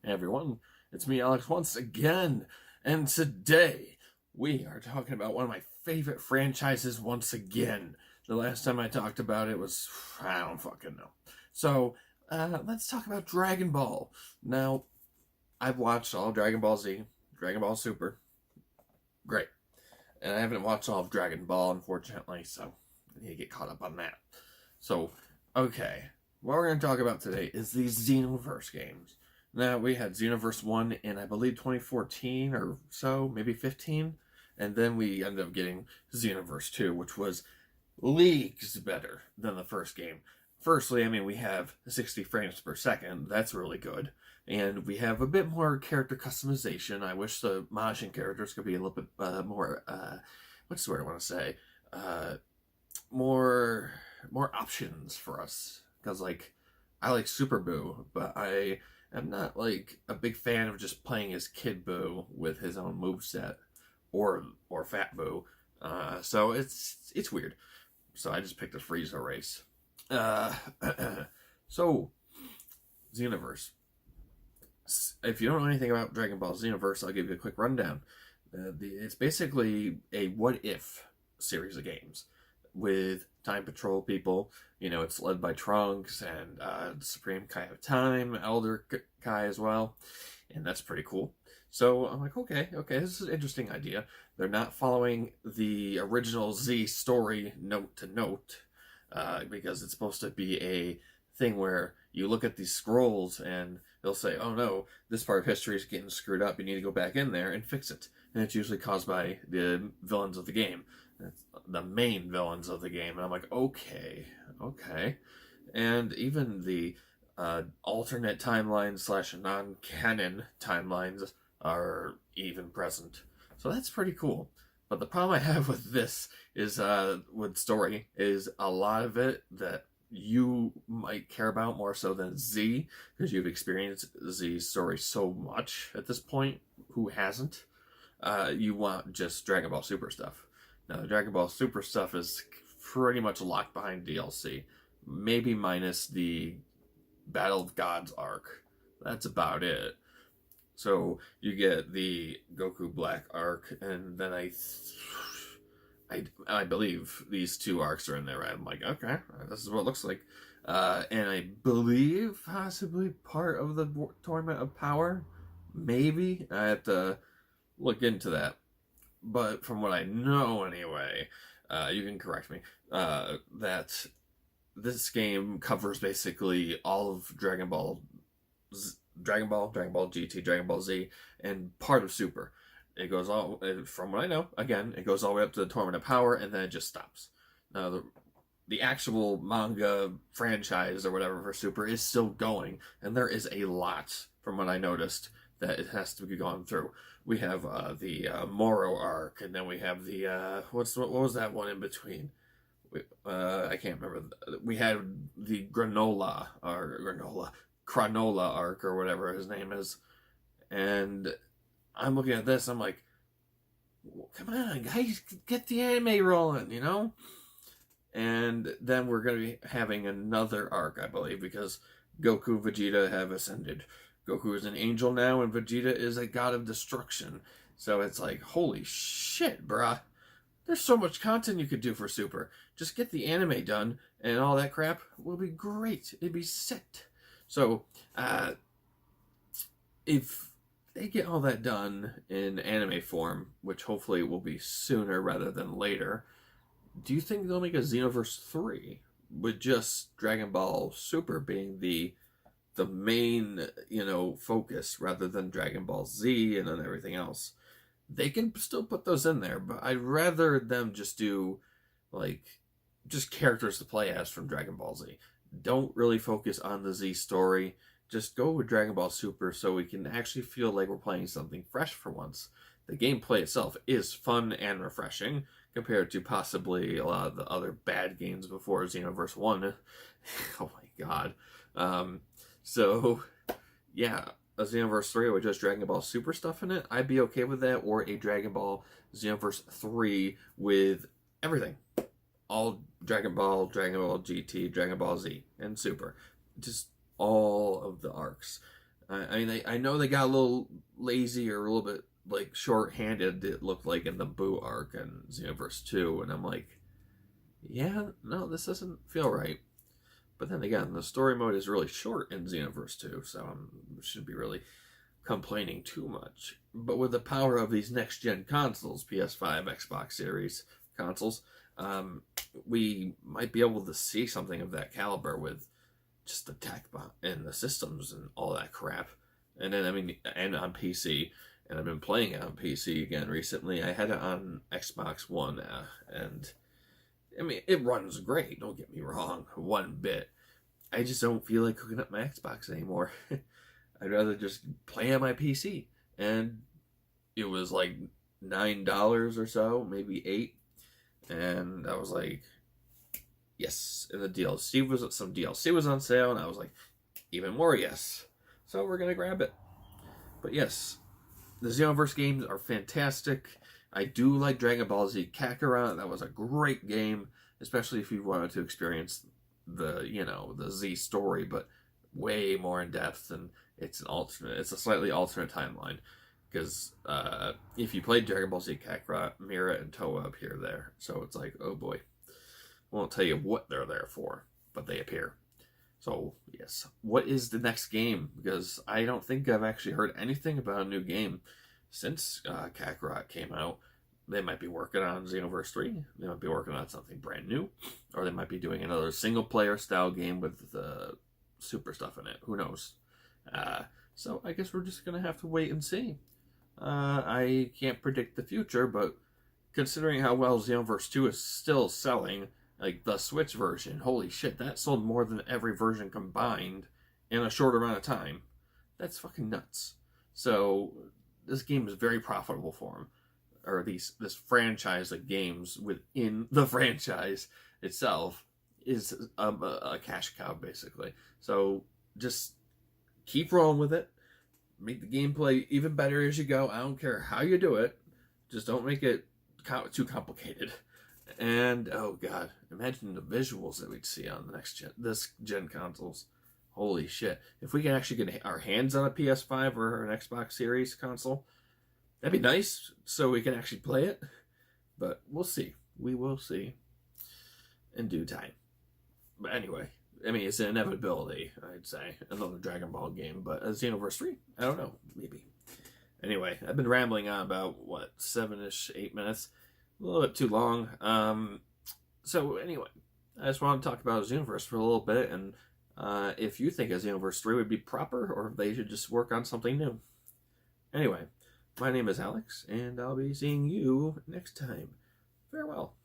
Hey everyone, it's me, Alex, once again, and today we are talking about one of my favorite franchises once again. The last time I talked about it was, I don't fucking know. So, let's talk about Dragon Ball. Now, I've watched all Dragon Ball Z, Dragon Ball Super, great. And I haven't watched all of Dragon Ball, unfortunately, so I need to get caught up on that. So, okay, what we're going to talk about today is these Xenoverse games. Now, we had Xenoverse 1 in, I believe, 2014 or so, maybe 15. And then we ended up getting Xenoverse 2, which was leagues better than the first game. Firstly, I mean, we have 60 frames per second. That's really good. And we have a bit more character customization. I wish the Majin characters could be a little bit more, what's the word I want to say? More options for us. Because, like, I like Super Boo, but I'm not like a big fan of just playing as Kid Boo with his own moveset or Fat Boo. So it's weird. So I just picked a Frieza race. So Xenoverse. If you don't know anything about Dragon Ball Xenoverse, I'll give you a quick rundown. It's basically a what if series of games with Time Patrol people. You know, it's led by Trunks and Supreme Kai of Time, Elder Kai as well, and that's pretty cool. So I'm like, okay, this is an interesting idea. They're not following the original Z story note to note, because it's supposed to be a thing where you look at these scrolls and they'll say, oh no, this part of history is getting screwed up, you need to go back in there and fix it. And it's usually caused by the villains of the game. It's the main villains of the game. And I'm like, okay. And even the alternate timelines / non-canon timelines are even present. So that's pretty cool. But the problem I have with this is, with story, is a lot of it that you might care about more so than Z, because you've experienced Z's story so much at this point. Who hasn't? You want just Dragon Ball Super stuff. Now, the Dragon Ball Super stuff is pretty much locked behind DLC. Maybe minus the Battle of Gods arc. That's about it. So, you get the Goku Black arc, and then I believe these two arcs are in there. I'm like, okay, this is what it looks like. And I believe possibly part of the Tournament of Power. Maybe. I have to look into that. But from what I know anyway, you can correct me, that this game covers basically all of Dragon Ball GT, Dragon Ball Z, and part of Super. It goes all, from what I know, again, it goes all the way up to the Tournament of Power, and then it just stops. Now, the actual manga franchise or whatever for Super is still going, and there is a lot, from what I noticed, that it has to be gone through. We have the Moro arc, and then we have the what was that one in between? I can't remember. We had the Granola arc or whatever his name is, and I'm looking at this. I'm like, come on, guys, get the anime rolling, you know. And then we're going to be having another arc, I believe, because Goku and Vegeta have ascended. Goku is an angel now, and Vegeta is a god of destruction. So it's like, holy shit, bruh. There's so much content you could do for Super. Just get the anime done, and all that crap will be great. It'd be set. So, if they get all that done in anime form, which hopefully will be sooner rather than later, do you think they'll make a Xenoverse 3 with just Dragon Ball Super being the main, focus rather than Dragon Ball Z and then everything else? They can still put those in there, but I'd rather them just do, just characters to play as from Dragon Ball Z. Don't really focus on the Z story. Just go with Dragon Ball Super so we can actually feel like we're playing something fresh for once. The gameplay itself is fun and refreshing compared to possibly a lot of the other bad games before Xenoverse 1. Oh my god. So, yeah, a Xenoverse 3 with just Dragon Ball Super stuff in it, I'd be okay with that, or a Dragon Ball Xenoverse 3 with everything. All Dragon Ball GT, Dragon Ball Z, and Super. Just all of the arcs. I mean, I know they got a little lazy or a little bit like short-handed. It looked like in the Boo arc and Xenoverse 2, and I'm like, yeah, no, this doesn't feel right. But then again, the story mode is really short in Xenoverse 2, so I shouldn't be really complaining too much. But with the power of these next gen consoles, PS5, Xbox Series consoles, we might be able to see something of that caliber with just the tech and the systems and all that crap. And then, I mean, and on PC, and I've been playing it on PC again recently. I had it on Xbox One, and I mean, it runs great, don't get me wrong, one bit. I just don't feel like hooking up my Xbox anymore. I'd rather just play on my PC. And it was like $9 or so, maybe 8. And I was like, yes. And the some DLC was on sale, and I was like, even more yes. So we're gonna grab it. But yes, the Xenoverse games are fantastic. I do like Dragon Ball Z Kakarot. That was a great game, especially if you wanted to experience the Z story, but way more in depth, and it's a slightly alternate timeline. Because if you played Dragon Ball Z Kakarot, Mira and Toa appear there. So it's like, oh boy. Won't tell you what they're there for, but they appear. So, yes. What is the next game? Because I don't think I've actually heard anything about a new game since Kakarot came out. They might be working on Xenoverse 3. They might be working on something brand new. Or they might be doing another single-player style game with super stuff in it. Who knows? So I guess we're just going to have to wait and see. I can't predict the future, but considering how well Xenoverse 2 is still selling, like the Switch version, holy shit, that sold more than every version combined in a short amount of time. That's fucking nuts. So this game is very profitable for them. Or this franchise of games within the franchise itself is a cash cow, basically. So just keep rolling with it. Make the gameplay even better as you go. I don't care how you do it. Just don't make it too complicated. And oh god, imagine the visuals that we'd see on this gen consoles. Holy shit! If we can actually get our hands on a PS5 or an Xbox Series console, that'd be nice. So we can actually play it. But we'll see. We will see in due time. But anyway, I mean, it's an inevitability, I'd say. Another Dragon Ball game, but a Xenoverse 3? I don't know. Maybe. Anyway, I've been rambling on about, 7-ish, 8 minutes. A little bit too long. So anyway, I just want to talk about Xenoverse for a little bit, and if you think a Xenoverse 3 would be proper, or if they should just work on something new. Anyway, my name is Alex, and I'll be seeing you next time. Farewell.